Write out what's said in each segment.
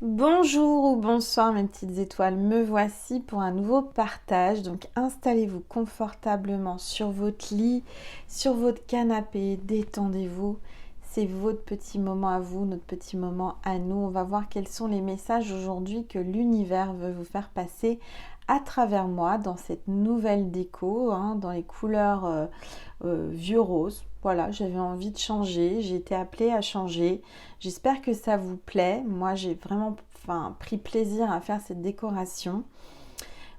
Bonjour ou bonsoir mes petites étoiles, me voici pour un nouveau partage. Donc installez-vous confortablement sur votre lit, sur votre canapé, détendez-vous. C'est votre petit moment à vous, notre petit moment à nous. On va voir quels sont les messages aujourd'hui que l'univers veut vous faire passer à travers moi dans cette nouvelle déco, dans les couleurs vieux rose. Voilà, j'avais envie de changer, j'ai été appelée à changer. J'espère que ça vous plaît. Moi, j'ai vraiment pris plaisir à faire cette décoration.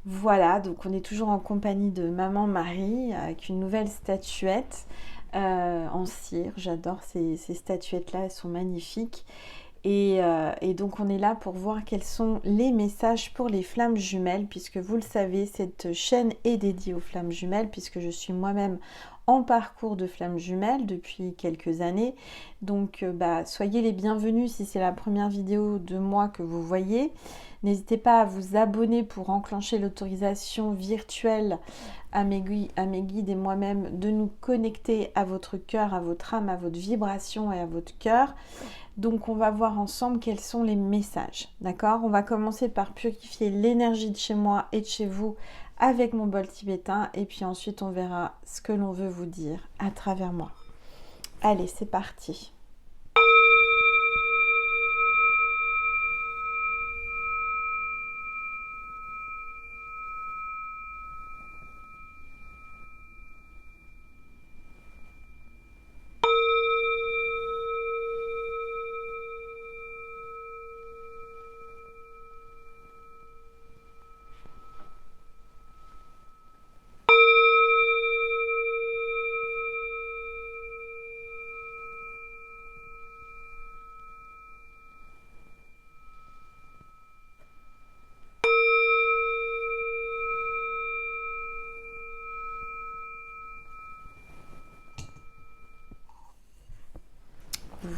Voilà, donc on est toujours en compagnie de Maman Marie avec une nouvelle statuette en cire. J'adore ces statuettes-là, elles sont magnifiques. Et donc on est là pour voir quels sont les messages pour les flammes jumelles, puisque vous le savez, cette chaîne est dédiée aux flammes jumelles, puisque je suis moi-même en parcours de flammes jumelles depuis quelques années. Donc soyez les bienvenus si c'est la première vidéo de moi que vous voyez. N'hésitez pas à vous abonner pour enclencher l'autorisation virtuelle à mes guides et moi-même de nous connecter à votre cœur, à votre âme, à votre vibration et à votre cœur. Donc on va voir ensemble quels sont les messages, d'accord? On va commencer par purifier l'énergie de chez moi et de chez vous avec mon bol tibétain et puis ensuite on verra ce que l'on veut vous dire à travers moi. Allez, c'est parti.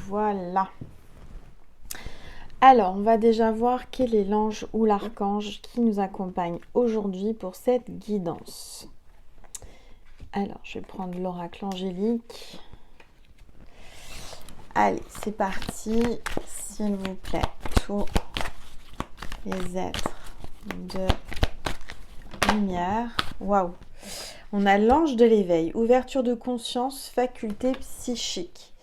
Voilà. Alors, on va déjà voir quel est l'ange ou l'archange qui nous accompagne aujourd'hui pour cette guidance. Alors, je vais prendre l'oracle angélique. Allez, c'est parti. S'il vous plaît, tous les êtres de lumière. Waouh! On a l'ange de l'éveil, ouverture de conscience, faculté psychique.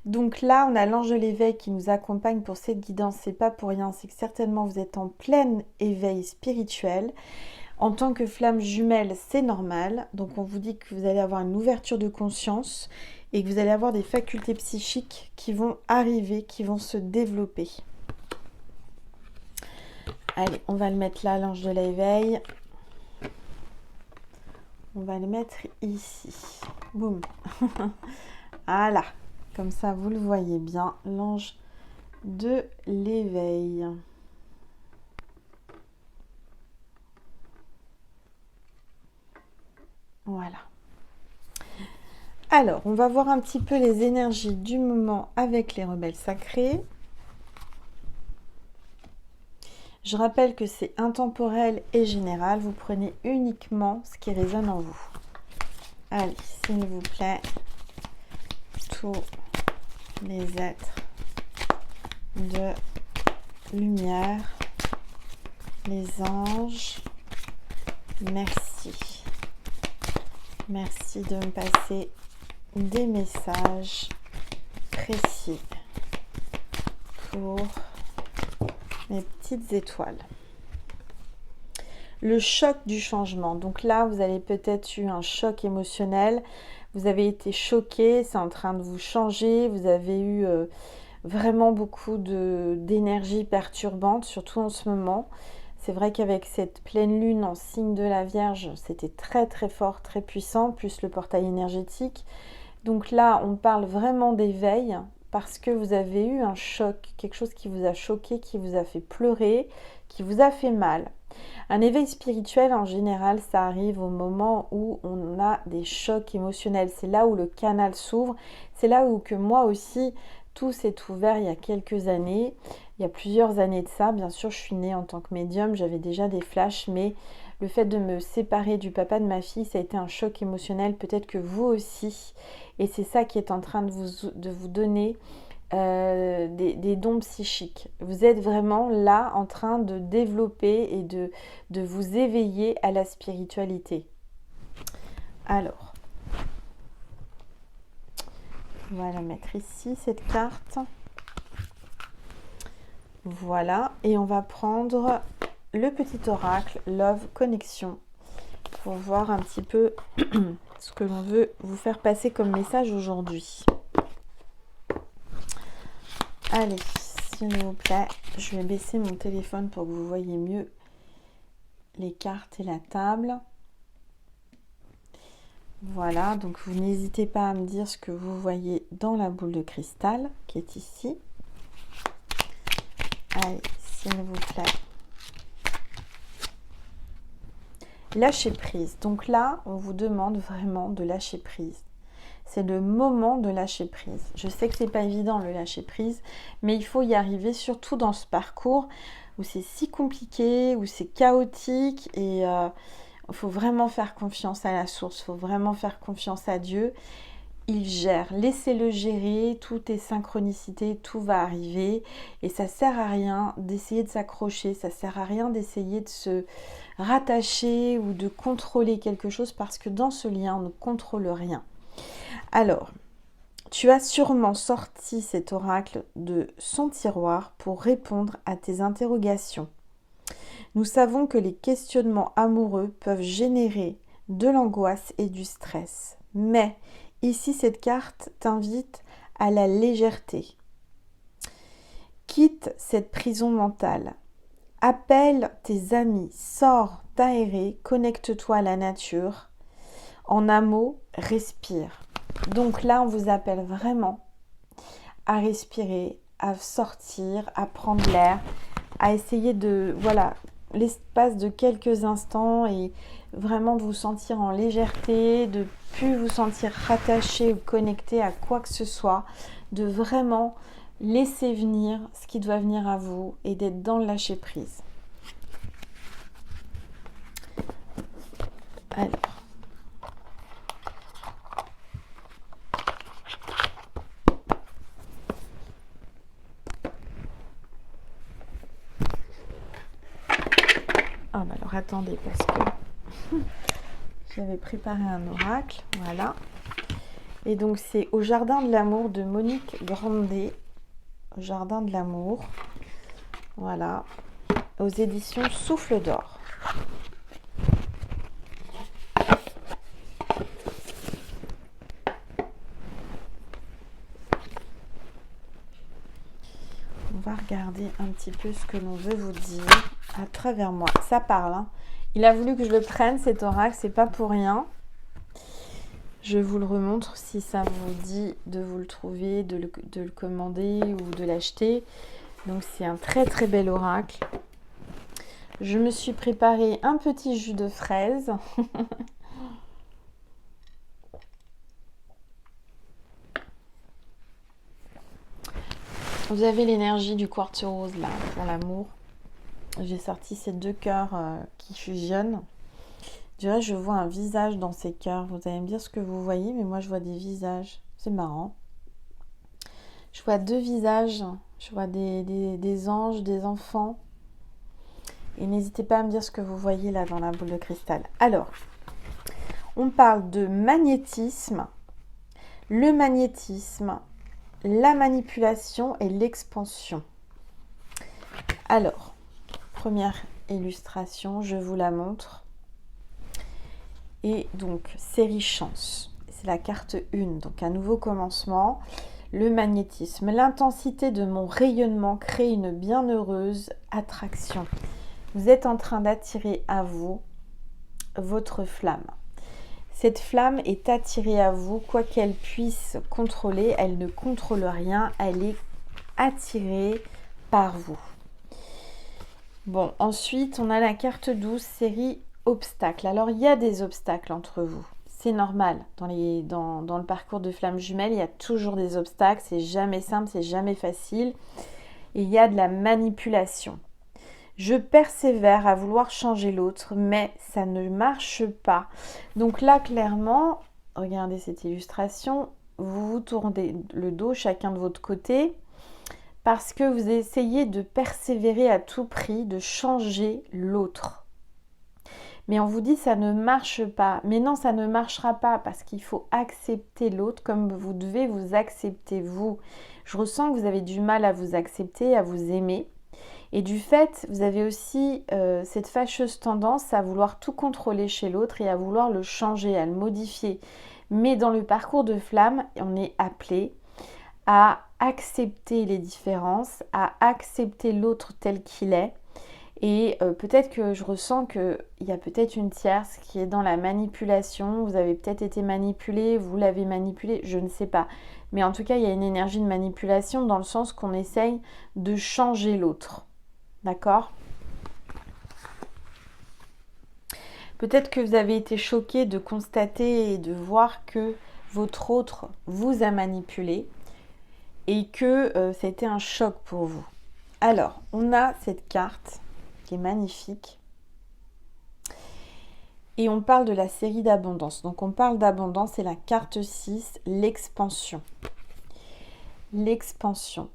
Donc là, on a l'ange de l'éveil qui nous accompagne pour cette guidance. C'est pas pour rien, c'est que certainement vous êtes en plein éveil spirituel. En tant que flamme jumelle, c'est normal. Donc on vous dit que vous allez avoir une ouverture de conscience et que vous allez avoir des facultés psychiques qui vont arriver, qui vont se développer. Allez, on va le mettre là, l'ange de l'éveil. On va le mettre ici. Boum. Voilà. Comme ça, vous le voyez bien, l'ange de l'éveil. Voilà. Alors, on va voir un petit peu les énergies du moment avec les rebelles sacrés. Je rappelle que c'est intemporel et général. Vous prenez uniquement ce qui résonne en vous. Allez, s'il vous plaît, tous les êtres de lumière, les anges, merci. Merci de me passer des messages précis pour mes petites étoiles. Le choc du changement. Donc là, vous avez peut-être eu un choc émotionnel. Vous avez été choqué, c'est en train de vous changer. Vous avez eu vraiment beaucoup d'énergie perturbante, surtout en ce moment. C'est vrai qu'avec cette pleine lune en signe de la Vierge, c'était très très fort, très puissant, plus le portail énergétique. Donc là, on parle vraiment d'éveil parce que vous avez eu un choc, quelque chose qui vous a choqué, qui vous a fait pleurer, qui vous a fait mal. Un éveil spirituel, en général, ça arrive au moment où on a des chocs émotionnels. C'est là où le canal s'ouvre. C'est là où que moi aussi, tout s'est ouvert il y a quelques années. Il y a plusieurs années de ça. Bien sûr, je suis née en tant que médium. J'avais déjà des flashs, mais le fait de me séparer du papa de ma fille, ça a été un choc émotionnel. Peut-être que vous aussi. Et c'est ça qui est en train de vous donner des dons psychiques. Vous êtes vraiment là en train de développer et de vous éveiller à la spiritualité. Alors, on va la mettre ici, cette carte. Voilà, et on va prendre le petit oracle Love Connection pour voir un petit peu ce que l'on veut vous faire passer comme message aujourd'hui. Allez, s'il vous plaît, je vais baisser mon téléphone pour que vous voyez mieux les cartes et la table. Voilà, donc vous n'hésitez pas à me dire ce que vous voyez dans la boule de cristal qui est ici. Allez, s'il vous plaît. Lâcher prise. Donc là, on vous demande vraiment de lâcher prise. C'est le moment de lâcher prise. Je sais que c'est pas évident le lâcher prise, mais il faut y arriver, surtout dans ce parcours où c'est si compliqué, où c'est chaotique et il faut vraiment faire confiance à la source, il faut vraiment faire confiance à Dieu. Il gère, laissez-le gérer, tout est synchronicité, tout va arriver et ça sert à rien d'essayer de s'accrocher, ça sert à rien d'essayer de se rattacher ou de contrôler quelque chose parce que dans ce lien, on ne contrôle rien. Alors, tu as sûrement sorti cet oracle de son tiroir pour répondre à tes interrogations. Nous savons que les questionnements amoureux peuvent générer de l'angoisse et du stress, mais ici, cette carte t'invite à la légèreté. Quitte cette prison mentale. Appelle tes amis, sors t'aérer, connecte-toi à la nature. En un mot, respire. Donc là, on vous appelle vraiment à respirer, à sortir, à prendre l'air, à essayer de, voilà, l'espace de quelques instants et vraiment de vous sentir en légèreté, de plus vous sentir rattaché ou connecté à quoi que ce soit, de vraiment laisser venir ce qui doit venir à vous et d'être dans le lâcher prise. Alors. Ah bah alors attendez parce que j'avais préparé un oracle, voilà. Et donc c'est Au Jardin de l'amour de Monique Grandet. Au Jardin de l'amour, voilà, aux éditions Souffle d'Or. On va regarder un petit peu ce que l'on veut vous dire à travers moi. Ça parle, hein. Il a voulu que je le prenne cet oracle, c'est pas pour rien. Je vous le remontre si ça vous dit de vous le trouver, de le commander ou de l'acheter. Donc c'est un très très bel oracle. Je me suis préparé un petit jus de fraise. Vous avez l'énergie du quartz rose là pour l'amour. J'ai sorti ces deux cœurs qui fusionnent. Je dirais, je vois un visage dans ces cœurs. Vous allez me dire ce que vous voyez, mais moi je vois des visages. C'est marrant. Je vois deux visages. Je vois des anges, des enfants. Et n'hésitez pas à me dire ce que vous voyez là dans la boule de cristal. Alors, on parle de magnétisme. Le magnétisme, la manipulation et l'expansion. Alors, première illustration, je vous la montre. Et donc, série chance, c'est la carte 1, donc un nouveau commencement. Le magnétisme, l'intensité de mon rayonnement crée une bienheureuse attraction. Vous êtes en train d'attirer à vous votre flamme. Cette flamme est attirée à vous, quoi qu'elle puisse contrôler, elle ne contrôle rien, elle est attirée par vous. Bon, ensuite, on a la carte 12, série obstacles. Alors, il y a des obstacles entre vous. C'est normal. Dans le parcours de flamme jumelle, il y a toujours des obstacles. C'est jamais simple, c'est jamais facile. Et il y a de la manipulation. Je persévère à vouloir changer l'autre, mais ça ne marche pas. Donc là, clairement, regardez cette illustration. Vous vous tournez le dos chacun de votre côté. parce que vous essayez de persévérer à tout prix, de changer l'autre. Mais on vous dit ça ne marche pas. Mais non, ça ne marchera pas parce qu'il faut accepter l'autre comme vous devez vous accepter vous. Je ressens que vous avez du mal à vous accepter, à vous aimer. Et du fait, vous avez aussi cette fâcheuse tendance à vouloir tout contrôler chez l'autre et à vouloir le changer, à le modifier. Mais dans le parcours de flamme, on est appelé à accepter les différences, à accepter l'autre tel qu'il est. Et peut-être que je ressens qu'il y a peut-être une tierce qui est dans la manipulation. Vous avez peut-être été manipulé, vous l'avez manipulé, je ne sais pas. Mais en tout cas, il y a une énergie de manipulation dans le sens qu'on essaye de changer l'autre. D'accord ? Peut-être que vous avez été choqué de constater et de voir que votre autre vous a manipulé et que c'était un choc pour vous. Alors, on a cette carte qui est magnifique. Et on parle de la série d'abondance. Donc on parle d'abondance, c'est la carte 6, l'expansion. L'expansion.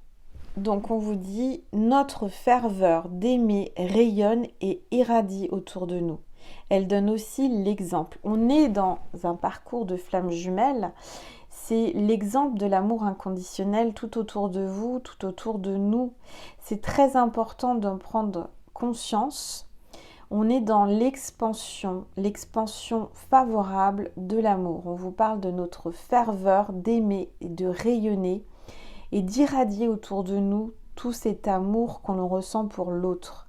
Donc on vous dit, notre ferveur d'aimer rayonne et irradie autour de nous. Elle donne aussi l'exemple. On est dans un parcours de flammes jumelles. C'est l'exemple de l'amour inconditionnel tout autour de vous, tout autour de nous. C'est très important d'en prendre conscience. On est dans l'expansion favorable de l'amour. On vous parle de notre ferveur d'aimer et de rayonner et d'irradier autour de nous tout cet amour qu'on ressent pour l'autre.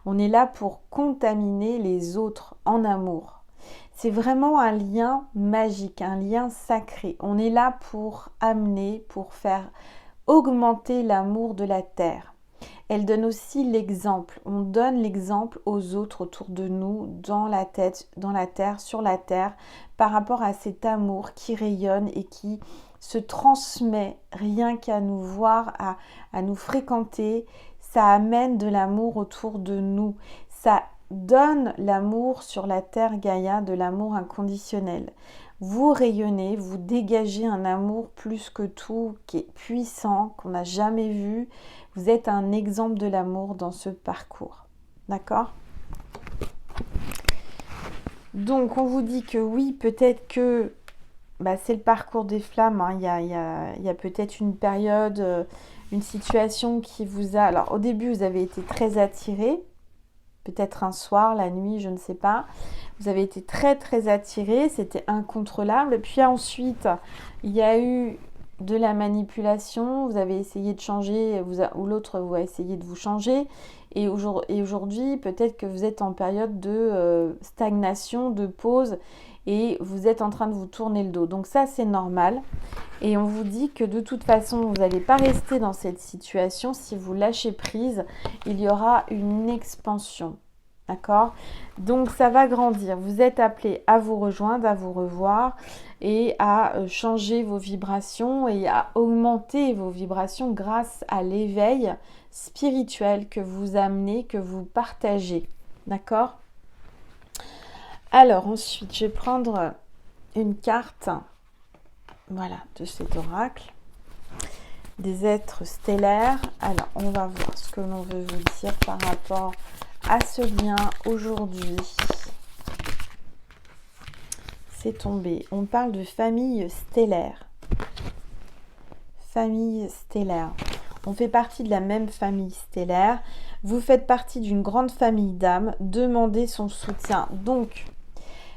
On est là pour contaminer les autres en amour. C'est vraiment un lien magique, un lien sacré. On est là pour amener, pour faire augmenter l'amour de la terre. Elle donne aussi l'exemple. On donne l'exemple aux autres autour de nous, dans la tête, dans la terre, sur la terre, par rapport à cet amour qui rayonne et qui se transmet rien qu'à nous voir, à nous fréquenter. Ça amène de l'amour autour de nous. Ça donne l'amour sur la terre Gaïa, de l'amour inconditionnel. Vous rayonnez, vous dégagez un amour plus que tout, qui est puissant, qu'on n'a jamais vu. Vous êtes un exemple de l'amour dans ce parcours. D'accord ? Donc, on vous dit que oui, peut-être que c'est le parcours des flammes. Hein. Il y a peut-être une période, une situation qui vous a... Alors, au début, vous avez été très attiré. Peut-être un soir, la nuit, je ne sais pas. Vous avez été très, très attiré. C'était incontrôlable. Puis ensuite, il y a eu de la manipulation, vous avez essayé de changer, ou l'autre vous a essayé de vous changer, et aujourd'hui peut-être que vous êtes en période de stagnation, de pause, et vous êtes en train de vous tourner le dos. Donc ça c'est normal, et on vous dit que de toute façon vous n'allez pas rester dans cette situation. Si vous lâchez prise, il y aura une expansion. D'accord ? Donc ça va grandir. Vous êtes appelé à vous rejoindre, à vous revoir et à changer vos vibrations et à augmenter vos vibrations grâce à l'éveil spirituel que vous amenez, que vous partagez. D'accord ? Alors ensuite, je vais prendre une carte, voilà, de cet oracle, des êtres stellaires. Alors, on va voir ce que l'on veut vous dire par rapport à ce lien aujourd'hui. C'est tombé. On parle de famille stellaire. Famille stellaire. On fait partie de la même famille stellaire. Vous faites partie d'une grande famille d'âmes. Demandez son soutien. Donc,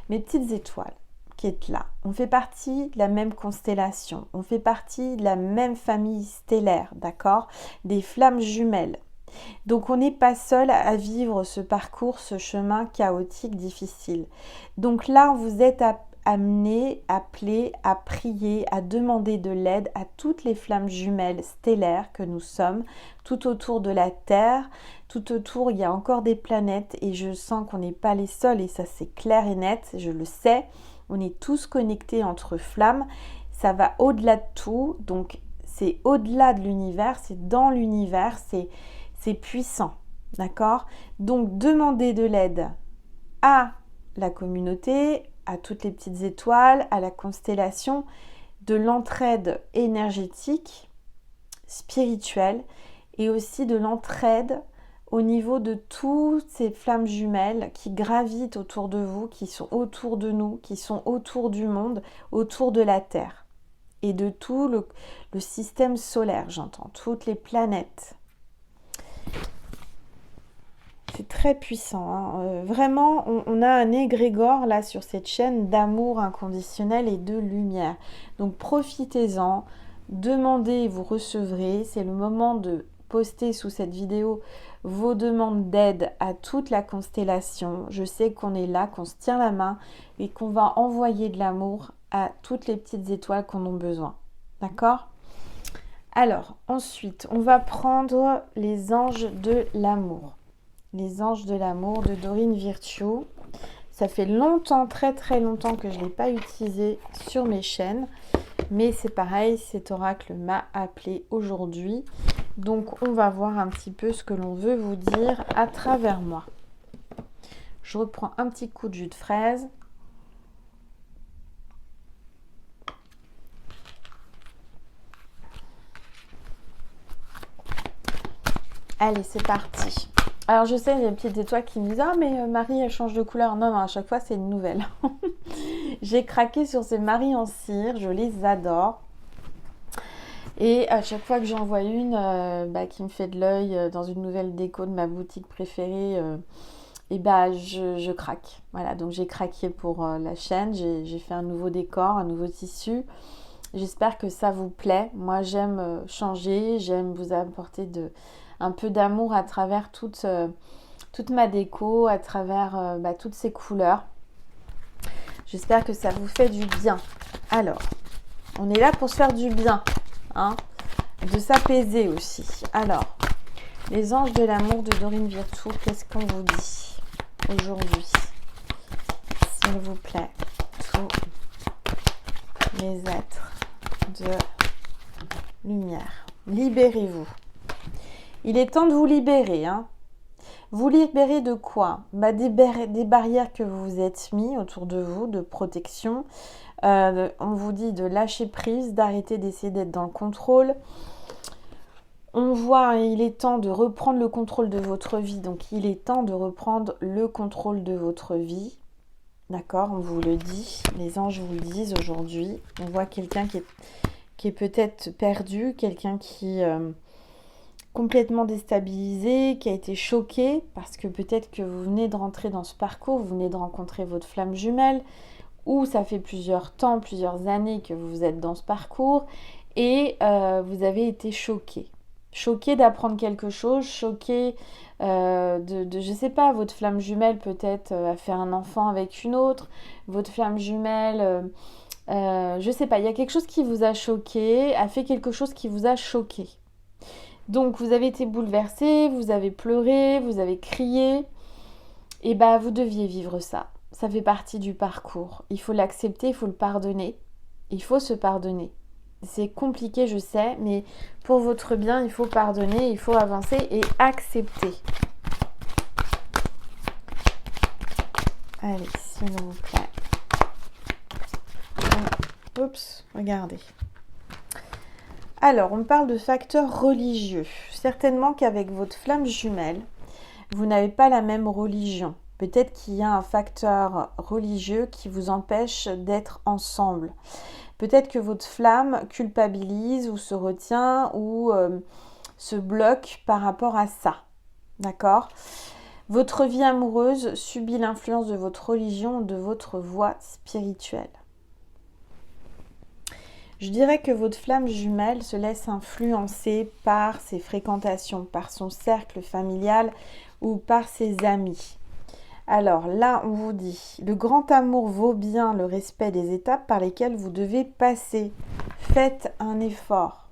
mes petites étoiles qui êtes là, on fait partie de la même constellation. On fait partie de la même famille stellaire, d'accord ? Des flammes jumelles. Donc on n'est pas seul à vivre ce parcours, ce chemin chaotique, difficile. Donc là, vous êtes amené, appelé à prier, à demander de l'aide à toutes les flammes jumelles stellaires que nous sommes, tout autour de la Terre, tout autour, il y a encore des planètes et je sens qu'on n'est pas les seuls et ça c'est clair et net, je le sais. On est tous connectés entre flammes, ça va au-delà de tout, donc c'est au-delà de l'univers, c'est dans l'univers, c'est puissant, d'accord ? Donc, demandez de l'aide à la communauté, à toutes les petites étoiles, à la constellation, de l'entraide énergétique, spirituelle, et aussi de l'entraide au niveau de toutes ces flammes jumelles qui gravitent autour de vous, qui sont autour de nous, qui sont autour du monde, autour de la Terre et de tout le système solaire, j'entends, toutes les planètes. C'est très puissant, hein. Vraiment, on a un égrégore là sur cette chaîne d'amour inconditionnel et de lumière. Donc profitez-en, demandez, vous recevrez. C'est le moment de poster sous cette vidéo vos demandes d'aide à toute la constellation. Je sais qu'on est là, qu'on se tient la main et qu'on va envoyer de l'amour à toutes les petites étoiles qu'on a besoin. D'accord ? Alors, ensuite, on va prendre les anges de l'amour. Les anges de l'amour de Dorine Virtue. Ça fait longtemps, très très longtemps que je ne l'ai pas utilisé sur mes chaînes. Mais c'est pareil, cet oracle m'a appelé aujourd'hui. Donc on va voir un petit peu ce que l'on veut vous dire à travers moi. Je reprends un petit coup de jus de fraise. Allez, c'est parti. Alors je sais, il y a une petite étoile qui me dit « Ah mais Marie, elle change de couleur. » Non, non, à chaque fois, c'est une nouvelle. J'ai craqué sur ces maris en cire, je les adore. Et à chaque fois que j'en vois une qui me fait de l'œil dans une nouvelle déco de ma boutique préférée, je craque. Voilà, donc j'ai craqué pour la chaîne, j'ai fait un nouveau décor, un nouveau tissu. J'espère que ça vous plaît. Moi, j'aime changer, j'aime vous apporter un peu d'amour à travers toute ma déco, à travers toutes ces couleurs. J'espère que ça vous fait du bien. Alors, on est là pour se faire du bien, hein, de s'apaiser aussi. Alors, les anges de l'amour de Dorine Virtue, qu'est-ce qu'on vous dit aujourd'hui? S'il vous plaît, tous les êtres de lumière. Libérez-vous. Il est temps de vous libérer, hein. Vous libérer de quoi? Des barrières que vous vous êtes mis autour de vous, de protection. On vous dit de lâcher prise, d'arrêter d'essayer d'être dans le contrôle. On voit, il est temps de reprendre le contrôle de votre vie. Donc, il est temps de reprendre le contrôle de votre vie. D'accord, on vous le dit. Les anges vous le disent aujourd'hui. On voit quelqu'un qui est peut-être perdu, quelqu'un qui complètement déstabilisé, qui a été choqué parce que peut-être que vous venez de rentrer dans ce parcours, vous venez de rencontrer votre flamme jumelle, ou ça fait plusieurs temps, plusieurs années que vous êtes dans ce parcours et vous avez été choqué. Choqué d'apprendre quelque chose, choqué je sais pas, votre flamme jumelle peut-être a fait un enfant avec une autre, votre flamme jumelle, je sais pas, il y a quelque chose qui vous a choqué, a fait quelque chose qui vous a choqué. Donc vous avez été bouleversé, vous avez pleuré, vous avez crié, et vous deviez vivre ça. Ça fait partie du parcours. Il faut l'accepter, il faut le pardonner. Il faut se pardonner. C'est compliqué, je sais, mais pour votre bien, il faut pardonner, il faut avancer et accepter. Allez, s'il vous plaît. Oups, regardez. Alors, on parle de facteurs religieux. Certainement qu'avec votre flamme jumelle, vous n'avez pas la même religion. Peut-être qu'il y a un facteur religieux qui vous empêche d'être ensemble. Peut-être que votre flamme culpabilise ou se retient ou se bloque par rapport à ça. D'accord ? Votre vie amoureuse subit l'influence de votre religion ou de votre voie spirituelle. Je dirais que votre flamme jumelle se laisse influencer par ses fréquentations, par son cercle familial ou par ses amis. Alors là, on vous dit, le grand amour vaut bien le respect des étapes par lesquelles vous devez passer. Faites un effort.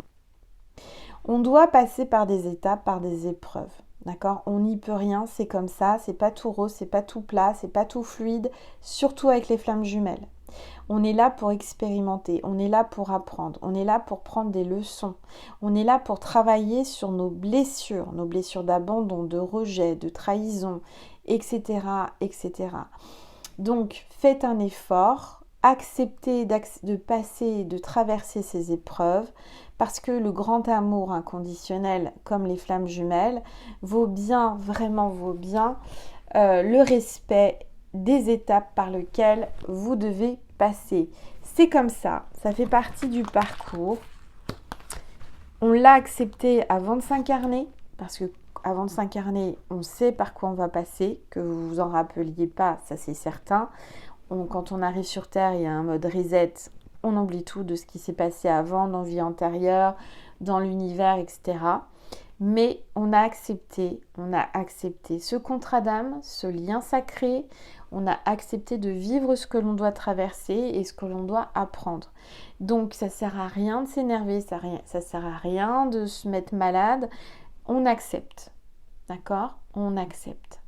On doit passer par des étapes, par des épreuves. D'accord ? On n'y peut rien, c'est comme ça, c'est pas tout rose, c'est pas tout plat, c'est pas tout fluide, surtout avec les flammes jumelles. On est là pour expérimenter, on est là pour apprendre, on est là pour prendre des leçons, on est là pour travailler sur nos blessures d'abandon, de rejet, de trahison, etc., etc. Donc, faites un effort, accepter de passer, de traverser ces épreuves, parce que le grand amour inconditionnel, comme les flammes jumelles, vaut bien, vraiment vaut bien, le respect des étapes par lesquelles vous devez passer. C'est comme ça fait partie du parcours. On l'a accepté avant de s'incarner, parce que avant de s'incarner, on sait par quoi on va passer, que vous vous en rappeliez pas, ça c'est certain. Quand on arrive sur Terre, il y a un mode reset, on oublie tout de ce qui s'est passé avant, dans vie antérieure, dans l'univers, etc. Mais on a accepté ce contrat d'âme, ce lien sacré, on a accepté de vivre ce que l'on doit traverser et ce que l'on doit apprendre. Donc ça sert à rien de s'énerver, ça sert à rien de se mettre malade, on accepte, d'accord? On accepte.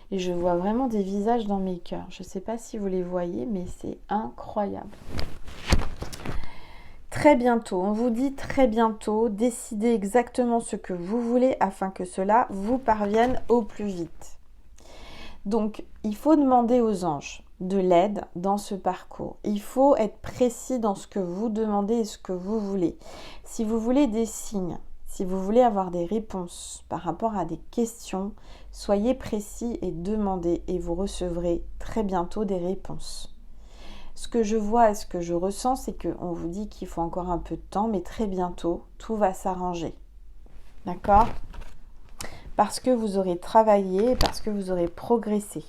Et je vois vraiment des visages dans mes cœurs. Je ne sais pas si vous les voyez, mais c'est incroyable. Très bientôt, on vous dit très bientôt, décidez exactement ce que vous voulez afin que cela vous parvienne au plus vite. Donc, il faut demander aux anges de l'aide dans ce parcours. Il faut être précis dans ce que vous demandez et ce que vous voulez. Si vous voulez des signes, si vous voulez avoir des réponses par rapport à des questions, soyez précis et demandez et vous recevrez très bientôt des réponses. Ce que je vois et ce que je ressens, c'est qu'on vous dit qu'il faut encore un peu de temps, mais très bientôt, tout va s'arranger. D'accord ? Parce que vous aurez travaillé, parce que vous aurez progressé.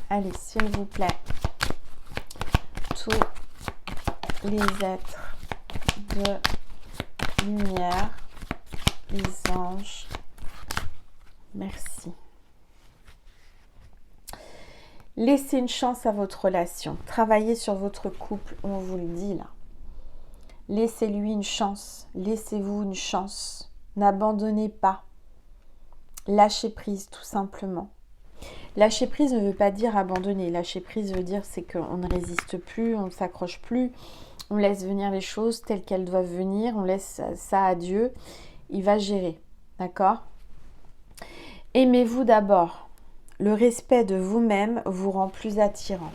Allez, s'il vous plaît, tous les êtres de lumière, les anges, merci. Laissez une chance à votre relation. Travaillez sur votre couple, on vous le dit là. Laissez-lui une chance. Laissez-vous une chance. N'abandonnez pas. Lâchez prise, tout simplement. Lâcher prise ne veut pas dire abandonner. Lâcher prise veut dire c'est qu'on ne résiste plus, on ne s'accroche plus. On laisse venir les choses telles qu'elles doivent venir. On laisse ça à Dieu. Il va gérer. D'accord ? Aimez-vous d'abord. Le respect de vous-même vous rend plus attirant.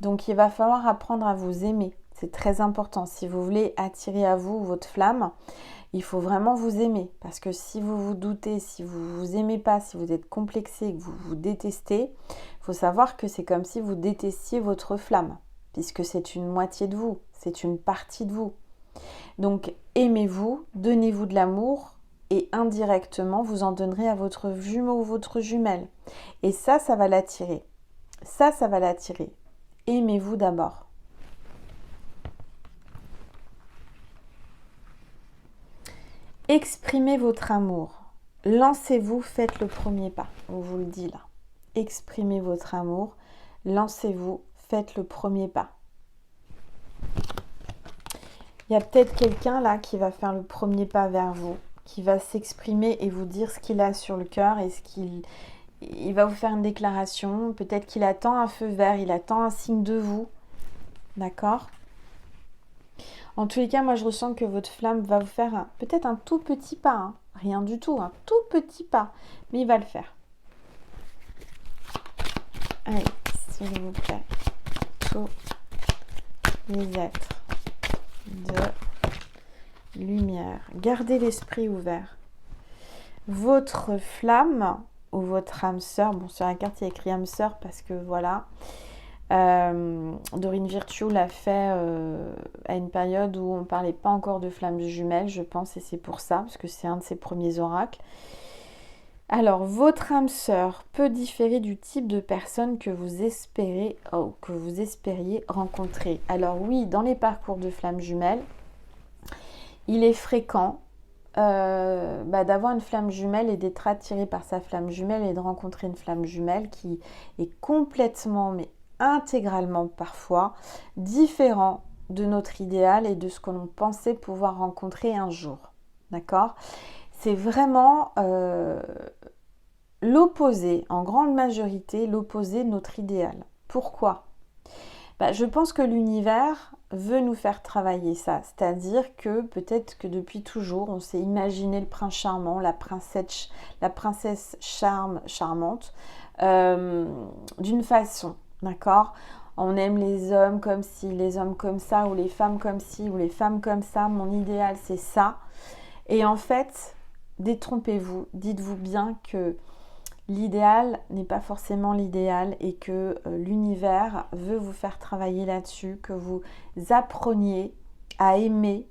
Donc, il va falloir apprendre à vous aimer. C'est très important. Si vous voulez attirer à vous votre flamme, il faut vraiment vous aimer. Parce que si vous vous doutez, si vous ne vous aimez pas, si vous êtes complexé, que vous vous détestez, il faut savoir que c'est comme si vous détestiez votre flamme. Puisque c'est une moitié de vous. C'est une partie de vous. Donc, aimez-vous, donnez-vous de l'amour. Et indirectement, vous en donnerez à votre jumeau ou votre jumelle. Et ça va l'attirer. Ça va l'attirer. Aimez-vous d'abord. Exprimez votre amour. Lancez-vous, faites le premier pas. On vous le dit là. Exprimez votre amour. Lancez-vous, faites le premier pas. Il y a peut-être quelqu'un là qui va faire le premier pas vers vous, qui va s'exprimer et vous dire ce qu'il a sur le cœur et il va vous faire une déclaration. Peut-être qu'il attend un feu vert, il attend un signe de vous. D'accord ? En tous les cas, moi je ressens que votre flamme va vous faire peut-être un tout petit pas. Hein. Rien du tout, un tout petit pas. Mais il va le faire. Allez, s'il vous plaît. Tous les êtres de lumière. Gardez l'esprit ouvert. Votre flamme ou votre âme sœur, bon sur la carte il y a écrit âme sœur parce que voilà, Dorine Virtue l'a fait à une période où on ne parlait pas encore de flammes jumelles, je pense, et c'est pour ça, parce que c'est un de ses premiers oracles. Alors, votre âme sœur peut différer du type de personne que vous espériez rencontrer. Alors oui, dans les parcours de flammes jumelles, il est fréquent d'avoir une flamme jumelle et d'être attiré par sa flamme jumelle et de rencontrer une flamme jumelle qui est complètement, mais intégralement parfois, différent de notre idéal et de ce que l'on pensait pouvoir rencontrer un jour. D'accord ? C'est vraiment l'opposé, en grande majorité, l'opposé de notre idéal. Pourquoi ? Je pense que l'univers veut nous faire travailler ça. C'est-à-dire que peut-être que depuis toujours, on s'est imaginé le prince charmant, la princesse charmante, d'une façon, d'accord? On aime les hommes comme ci, les hommes comme ça, ou les femmes comme ci, ou les femmes comme ça. Mon idéal, c'est ça. Et en fait, détrompez-vous. Dites-vous bien que l'idéal n'est pas forcément l'idéal et que l'univers veut vous faire travailler là-dessus, que vous appreniez à aimer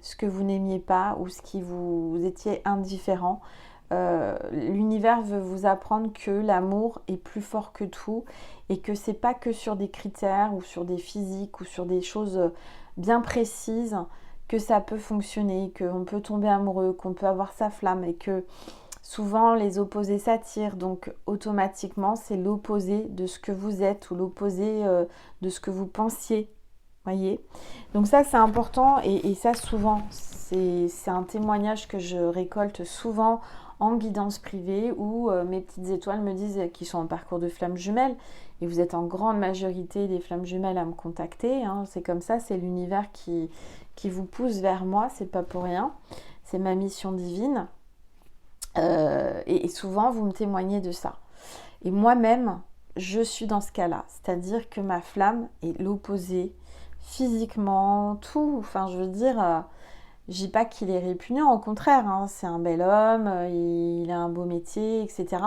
ce que vous n'aimiez pas ou ce qui vous étiez indifférent. L'univers veut vous apprendre que l'amour est plus fort que tout et que c'est pas que sur des critères ou sur des physiques ou sur des choses bien précises que ça peut fonctionner, qu'on peut tomber amoureux, qu'on peut avoir sa flamme et que souvent les opposés s'attirent, donc automatiquement c'est l'opposé de ce que vous êtes ou l'opposé de ce que vous pensiez. Voyez, donc ça c'est important et ça souvent c'est un témoignage que je récolte souvent en guidance privée où mes petites étoiles me disent qu'ils sont en parcours de flammes jumelles et vous êtes en grande majorité des flammes jumelles à me contacter, hein. C'est comme ça, c'est l'univers qui vous pousse vers moi, c'est pas pour rien, c'est ma mission divine. Et souvent vous me témoignez de ça. Et moi-même, je suis dans ce cas-là, c'est-à-dire que ma flamme est l'opposé physiquement, tout. Enfin, je veux dire, je dis pas qu'il est répugnant, au contraire, hein, c'est un bel homme, il a un beau métier, etc.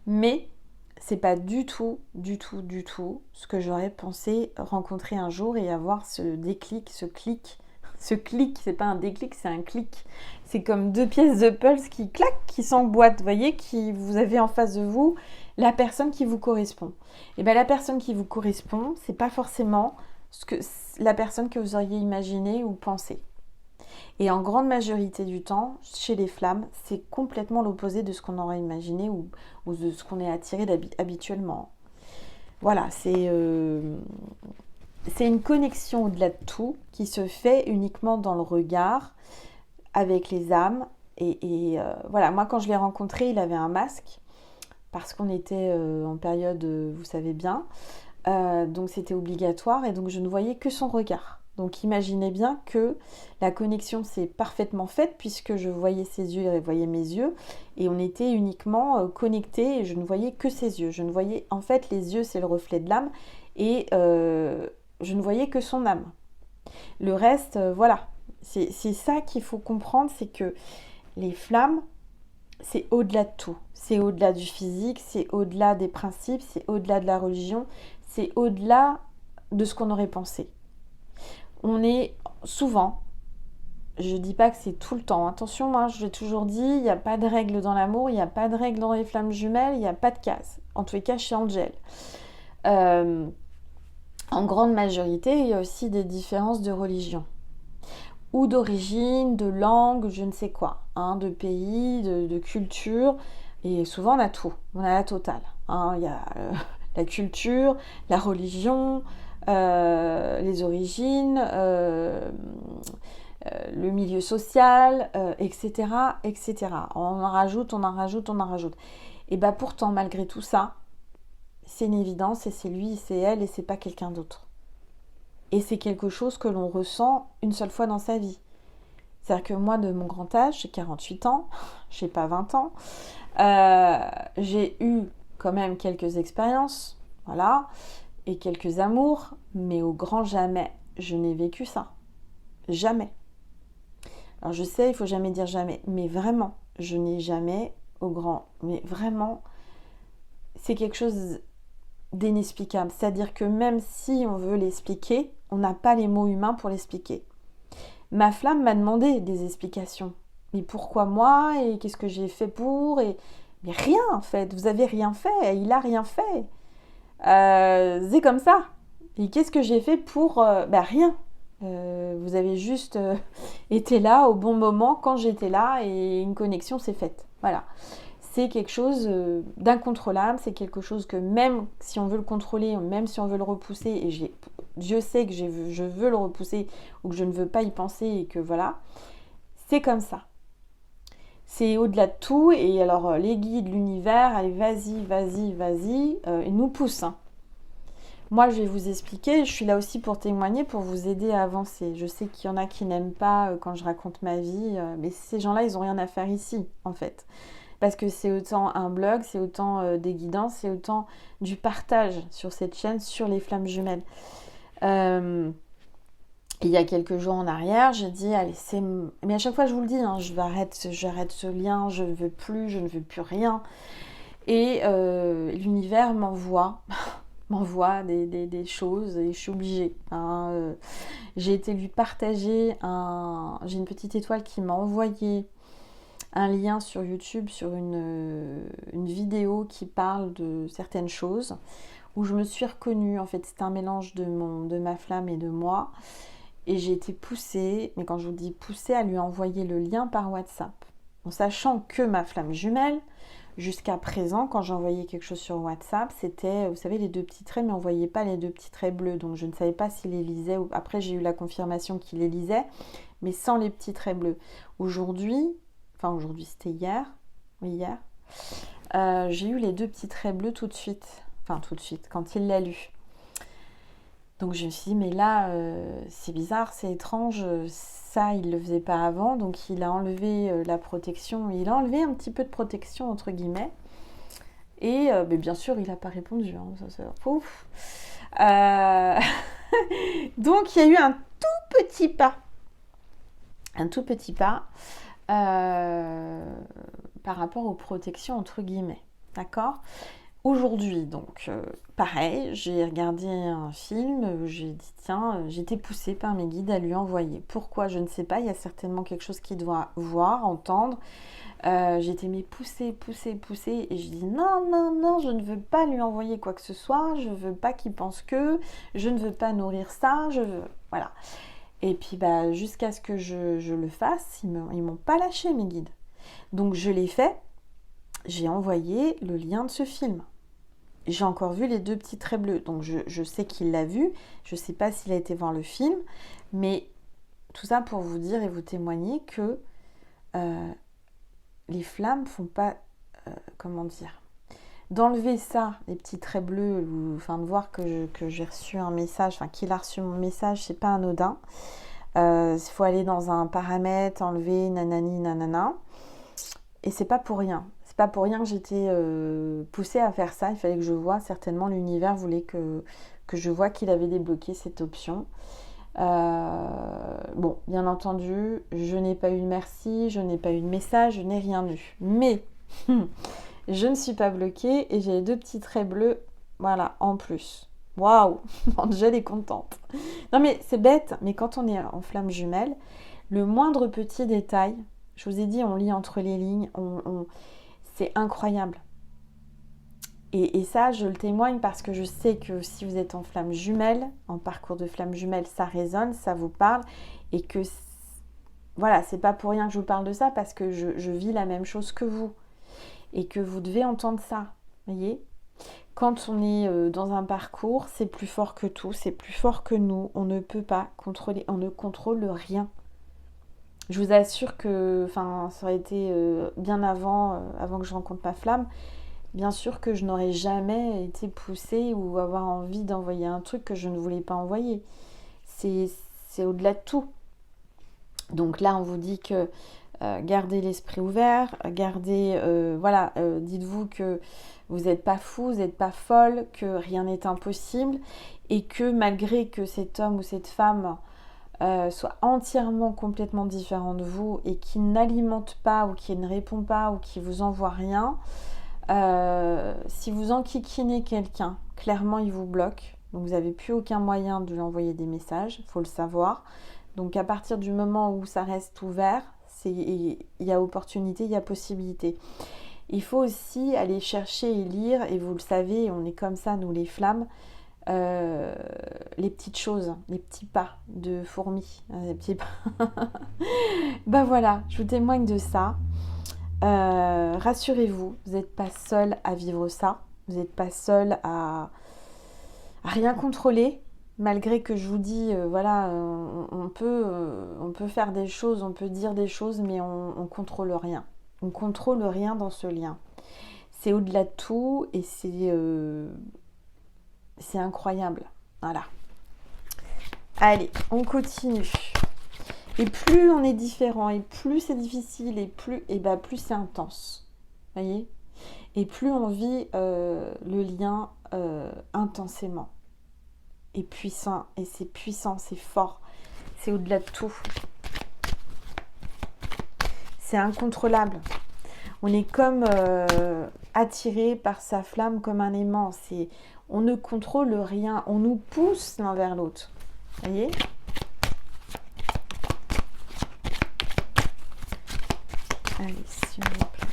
Mais c'est pas du tout ce que j'aurais pensé rencontrer un jour et avoir ce déclic, ce clic. Ce clic, c'est pas un déclic, c'est un clic. C'est comme deux pièces de puzzle qui claquent, qui s'emboîtent, vous voyez, qui vous avez en face de vous la personne qui vous correspond. Et bien la personne qui vous correspond, c'est pas forcément la personne que vous auriez imaginé ou pensé. Et en grande majorité du temps, chez les flammes, c'est complètement l'opposé de ce qu'on aurait imaginé ou de ce qu'on est attiré habituellement. Voilà, c'est une connexion au-delà de tout qui se fait uniquement dans le regard, avec les âmes. Et voilà, moi quand je l'ai rencontré, il avait un masque, parce qu'on était en période, vous savez bien, donc c'était obligatoire, et donc je ne voyais que son regard. Donc imaginez bien que la connexion s'est parfaitement faite, puisque je voyais ses yeux, il voyait mes yeux, et on était uniquement connectés, et je ne voyais que ses yeux. Je ne voyais, en fait, les yeux c'est le reflet de l'âme, et je ne voyais que son âme. Le reste, voilà. C'est ça qu'il faut comprendre, c'est que les flammes, c'est au-delà de tout. C'est au-delà du physique, c'est au-delà des principes, c'est au-delà de la religion, c'est au-delà de ce qu'on aurait pensé. On est souvent, je dis pas que c'est tout le temps, attention, moi je l'ai toujours dit, il n'y a pas de règle dans l'amour, il n'y a pas de règle dans les flammes jumelles, il n'y a pas de case. En tous les cas, chez Angel. En grande majorité, il y a aussi des différences de religion. Ou d'origine, de langue, je ne sais quoi, hein, de pays, de culture, et souvent on a tout, on a la totale. Hein. Il y a la culture, la religion, les origines, le milieu social, etc., etc. On en rajoute, on en rajoute, on en rajoute. Et bien pourtant, malgré tout ça, c'est une évidence, et c'est lui, c'est elle, et c'est pas quelqu'un d'autre. Et c'est quelque chose que l'on ressent une seule fois dans sa vie. C'est-à-dire que moi, de mon grand âge, j'ai 48 ans, j'ai pas 20 ans, j'ai eu quand même quelques expériences, voilà, et quelques amours, mais au grand jamais, je n'ai vécu ça. Jamais. Alors je sais, il faut jamais dire jamais, mais vraiment, je n'ai jamais au grand, mais vraiment, c'est quelque chose d'inexplicable. C'est-à-dire que même si on veut l'expliquer, on n'a pas les mots humains pour l'expliquer. Ma flamme m'a demandé des explications. Mais pourquoi moi? Et qu'est-ce que j'ai fait pour? Mais rien en fait, vous avez rien fait, il a rien fait. C'est comme ça. Et qu'est-ce que j'ai fait pour? Rien. Vous avez juste été là au bon moment quand j'étais là et une connexion s'est faite. Voilà. C'est quelque chose d'incontrôlable, c'est quelque chose que même si on veut le contrôler, même si on veut le repousser, et Dieu sait que je veux le repousser ou que je ne veux pas y penser et que voilà, c'est comme ça. C'est au-delà de tout, et alors les guides, l'univers, allez vas-y, ils nous poussent. Hein. Moi, je vais vous expliquer, je suis là aussi pour témoigner, pour vous aider à avancer. Je sais qu'il y en a qui n'aiment pas quand je raconte ma vie, mais ces gens-là, ils n'ont rien à faire ici, en fait. Parce que c'est autant un blog, c'est autant des guidances, c'est autant du partage sur cette chaîne, sur les flammes jumelles. Il y a quelques jours en arrière, j'ai dit, allez, c'est... Mais à chaque fois, je vous le dis, hein, j'arrête ce lien, je ne veux plus rien. Et l'univers m'envoie des choses et je suis obligée. Hein. J'ai été lui partager J'ai une petite étoile qui m'a envoyé un lien sur YouTube sur une vidéo qui parle de certaines choses où je me suis reconnue. En fait, c'était un mélange de ma flamme et de moi. Et j'ai été poussée, mais quand je vous dis poussée, à lui envoyer le lien par WhatsApp. En sachant que ma flamme jumelle, jusqu'à présent, quand j'envoyais quelque chose sur WhatsApp, c'était, vous savez, les 2 petits traits, mais on ne voyait pas les 2 petits traits bleus. Donc je ne savais pas s'il les lisait. Après, j'ai eu la confirmation qu'il les lisait, mais sans les petits traits bleus. Aujourd'hui, c'était hier, oui, hier, j'ai eu les 2 petits traits bleus tout de suite. Enfin, tout de suite, quand il l'a lu. Donc je me suis dit, mais là, c'est bizarre, c'est étrange, ça, il ne le faisait pas avant, donc il a enlevé la protection, il a enlevé un petit peu de protection, entre guillemets, et mais bien sûr, il n'a pas répondu, hein, ça c'est ouf. Donc il y a eu un tout petit pas par rapport aux protections, entre guillemets, d'accord ? Aujourd'hui, donc, pareil, j'ai regardé un film, j'ai dit, tiens, j'étais poussée par mes guides à lui envoyer. Pourquoi? Je ne sais pas, il y a certainement quelque chose qu'il doit voir, entendre. J'étais poussée, et je dis, non, je ne veux pas lui envoyer quoi que ce soit, je ne veux pas qu'il pense que, je ne veux pas nourrir ça, voilà. Et puis, jusqu'à ce que je le fasse, ils m'ont pas lâché, mes guides. Donc, je l'ai fait, j'ai envoyé le lien de ce film. J'ai encore vu les 2 petits traits bleus, donc je sais qu'il l'a vu, je ne sais pas s'il a été voir le film, mais tout ça pour vous dire et vous témoigner que les flammes font pas, comment dire, d'enlever ça, les petits traits bleus, ou enfin de voir que j'ai reçu un message, enfin qu'il a reçu mon message, c'est pas anodin. Il faut aller dans un paramètre, enlever nanani nanana, et c'est pas pour rien. C'est pas pour rien que j'étais poussée à faire ça. Il fallait que je voie. Certainement, l'univers voulait que je voie qu'il avait débloqué cette option. Bon, bien entendu, je n'ai pas eu de merci, je n'ai pas eu de message, je n'ai rien eu. Mais je ne suis pas bloquée et j'ai les 2 petits traits bleus, voilà, en plus. Waouh, Angèle est contente. Non mais c'est bête, mais quand on est en flamme jumelle, le moindre petit détail, je vous ai dit, on lit entre les lignes, c'est incroyable. Et ça, je le témoigne parce que je sais que si vous êtes en flamme jumelle, en parcours de flamme jumelle, ça résonne, ça vous parle. Et que, voilà, c'est pas pour rien que je vous parle de ça, parce que je vis la même chose que vous. Et que vous devez entendre ça, voyez ? Quand on est dans un parcours, c'est plus fort que tout, c'est plus fort que nous. On ne peut pas contrôler, on ne contrôle rien. Je vous assure que, ça aurait été bien avant que je rencontre ma flamme. Bien sûr que je n'aurais jamais été poussée ou avoir envie d'envoyer un truc que je ne voulais pas envoyer. C'est au-delà de tout. Donc là, on vous dit que gardez l'esprit ouvert, dites-vous que vous n'êtes pas fou, vous n'êtes pas folle, que rien n'est impossible et que malgré que cet homme ou cette femme soit entièrement, complètement différent de vous et qui n'alimente pas ou qui ne répond pas ou qui vous envoie rien, si vous enquiquinez quelqu'un, clairement il vous bloque, donc vous n'avez plus aucun moyen de lui envoyer des messages, il faut le savoir. Donc à partir du moment où ça reste ouvert, il y a opportunité, il y a possibilité. Il faut aussi aller chercher et lire, et vous le savez, on est comme ça nous les flammes, les petites choses, les petits pas de fourmis, les petits pas. Voilà, je vous témoigne de ça. Rassurez-vous, vous n'êtes pas seul à vivre ça, vous n'êtes pas seul à rien contrôler, malgré que je vous dis, on peut faire des choses, on peut dire des choses, mais on contrôle rien. On contrôle rien dans ce lien. C'est au-delà de tout et c'est incroyable. Voilà. Allez, on continue. Et plus on est différent, et plus c'est difficile, plus c'est intense. Voyez? Et plus on vit le lien intensément. Et puissant, c'est fort. C'est au-delà de tout. C'est incontrôlable. On est comme attiré par sa flamme comme un aimant. On ne contrôle rien. On nous pousse l'un vers l'autre. Voyez? Allez, s'il vous plaît.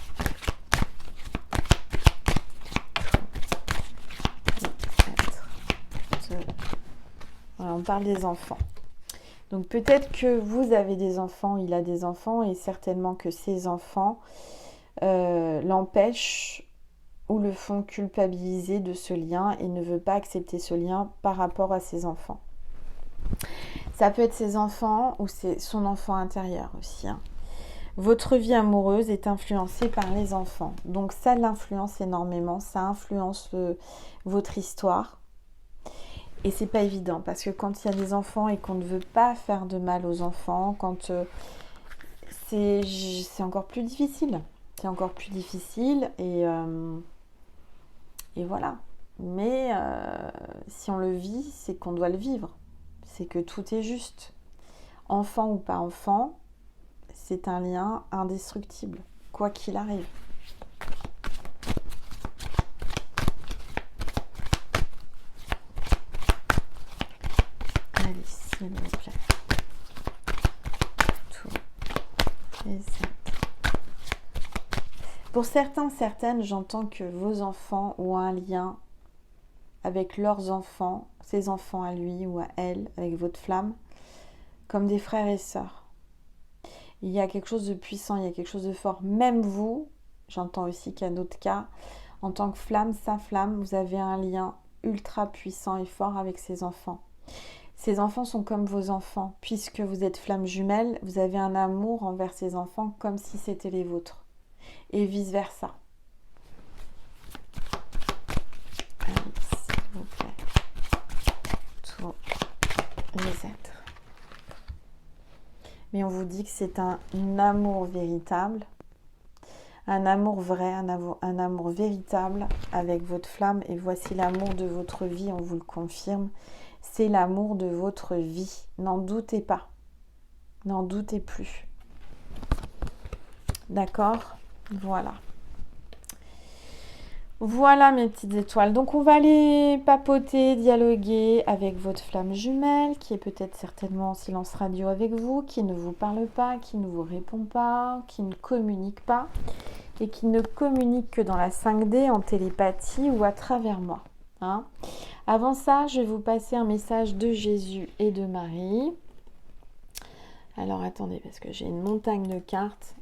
Voilà, on parle des enfants. Donc peut-être que vous avez des enfants, il a des enfants, et certainement que ces enfants l'empêchent ou le font culpabiliser de ce lien et ne veut pas accepter ce lien par rapport à ses enfants. Ça peut être ses enfants ou c'est son enfant intérieur aussi. Hein. Votre vie amoureuse est influencée par les enfants. Donc ça l'influence énormément, ça influence votre histoire. Et c'est pas évident parce que quand il y a des enfants et qu'on ne veut pas faire de mal aux enfants, quand c'est encore plus difficile. C'est encore plus difficile et voilà. Mais si on le vit, c'est qu'on doit le vivre. C'est que tout est juste. Enfant ou pas enfant, c'est un lien indestructible, quoi qu'il arrive. Allez, s'il vous plaît. Tout. Et ça. Pour certains, certaines, j'entends que vos enfants ont un lien avec leurs enfants, ses enfants à lui ou à elle, avec votre flamme, comme des frères et sœurs. Il y a quelque chose de puissant, il y a quelque chose de fort. Même vous, j'entends aussi qu'il y a d'autres cas, en tant que flamme, sa flamme, vous avez un lien ultra puissant et fort avec ses enfants. Ces enfants sont comme vos enfants. Puisque vous êtes flamme jumelle, vous avez un amour envers ces enfants comme si c'était les vôtres. Et vice-versa. Allez, s'il vous plaît. Tous les êtres. Mais on vous dit que c'est un amour véritable, un amour vrai, un amour véritable avec votre flamme. Et voici l'amour de votre vie, on vous le confirme. C'est l'amour de votre vie. N'en doutez pas. N'en doutez plus. D'accord ? Voilà. Voilà mes petites étoiles. Donc on va aller papoter, dialoguer avec votre flamme jumelle qui est peut-être certainement en silence radio avec vous, qui ne vous parle pas, qui ne vous répond pas, qui ne communique pas et qui ne communique que dans la 5D en télépathie ou à travers moi. Hein. Avant ça, je vais vous passer un message de Jésus et de Marie. Alors attendez, parce que j'ai une montagne de cartes.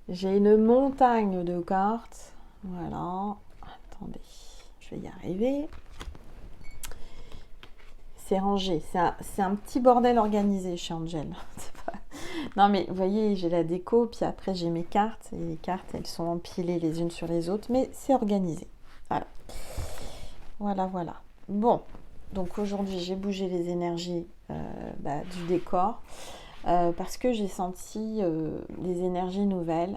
J'ai une montagne de cartes. Voilà. Attendez, je vais y arriver. C'est rangé. C'est un petit bordel organisé chez Angel. Non mais vous voyez, j'ai la déco, puis après j'ai mes cartes. Et les cartes, elles sont empilées les unes sur les autres, mais c'est organisé. Voilà. Voilà. Bon, donc aujourd'hui, j'ai bougé les énergies du décor. Parce que j'ai senti les énergies nouvelles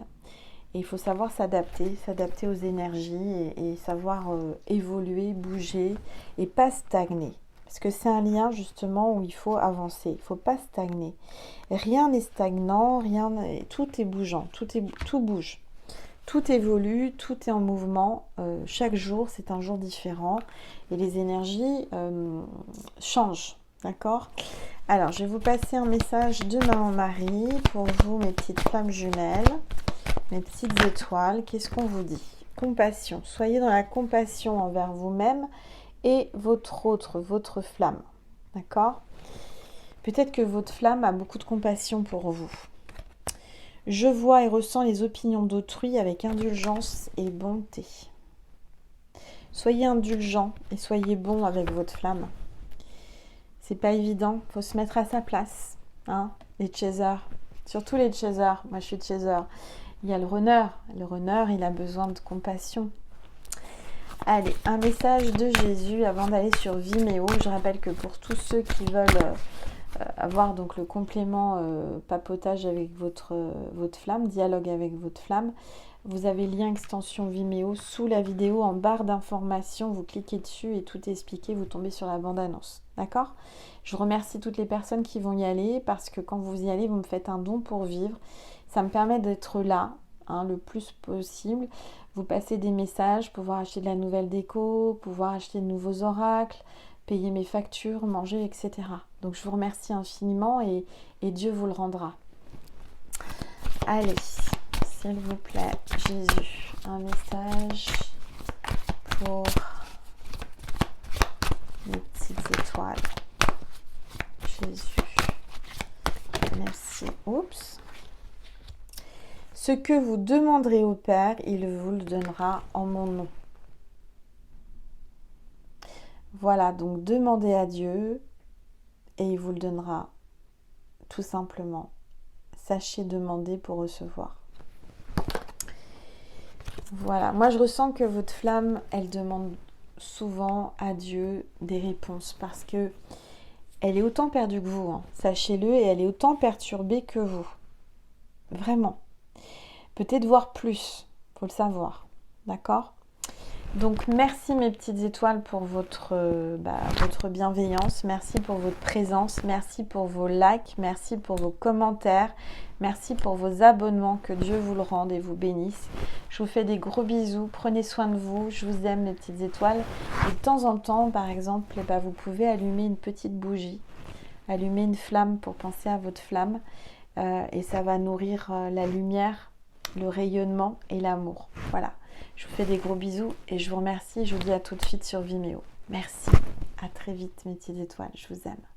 et il faut savoir s'adapter aux énergies et savoir évoluer, bouger et pas stagner. Parce que c'est un lien justement où il faut avancer, il ne faut pas stagner. Rien n'est stagnant, tout est bougeant, tout bouge. Tout évolue, tout est en mouvement. Chaque jour, c'est un jour différent et les énergies changent. D'accord ? Alors, je vais vous passer un message de Maman Marie pour vous, mes petites flammes jumelles, mes petites étoiles. Qu'est-ce qu'on vous dit ? Compassion. Soyez dans la compassion envers vous-même et votre flamme. D'accord ? Peut-être que votre flamme a beaucoup de compassion pour vous. Je vois et ressens les opinions d'autrui avec indulgence et bonté. Soyez indulgents et soyez bons avec votre flamme. C'est pas évident, faut se mettre à sa place. Hein, les chasers, surtout les chasers. Moi, je suis chaser. Il y a le runner. Le runner, il a besoin de compassion. Allez, un message de Jésus avant d'aller sur Vimeo. Je rappelle que pour tous ceux qui veulent avoir donc le complément papotage avec votre flamme, dialogue avec votre flamme, vous avez le lien extension Vimeo sous la vidéo en barre d'informations. Vous cliquez dessus et tout est expliqué. Vous tombez sur la bande-annonce. D'accord? Je remercie toutes les personnes qui vont y aller parce que quand vous y allez, vous me faites un don pour vivre. Ça me permet d'être là le plus possible. Vous passez des messages, pouvoir acheter de la nouvelle déco, pouvoir acheter de nouveaux oracles, payer mes factures, manger, etc. Donc je vous remercie infiniment et Dieu vous le rendra. Allez, s'il vous plaît, Jésus, un message pour les petites étoiles. Jésus, merci. Oups. Ce que vous demanderez au Père, il vous le donnera en mon nom. Voilà, donc demandez à Dieu et il vous le donnera tout simplement. Sachez demander pour recevoir. Voilà, moi je ressens que votre flamme, elle demande souvent à Dieu des réponses parce que elle est autant perdue que vous, sachez-le, et elle est autant perturbée que vous. Vraiment. Peut-être voir plus, faut le savoir. D'accord ? Donc merci mes petites étoiles pour votre bienveillance, merci pour votre présence, merci pour vos likes, merci pour vos commentaires, merci pour vos abonnements, que Dieu vous le rende et vous bénisse. Je vous fais des gros bisous, prenez soin de vous, je vous aime mes petites étoiles. Et de temps en temps, par exemple, vous pouvez allumer une petite bougie, allumer une flamme pour penser à votre flamme et ça va nourrir la lumière, le rayonnement et l'amour. Voilà. Je vous fais des gros bisous et je vous remercie. Je vous dis à tout de suite sur Vimeo. Merci. À très vite mes petites étoiles. Je vous aime.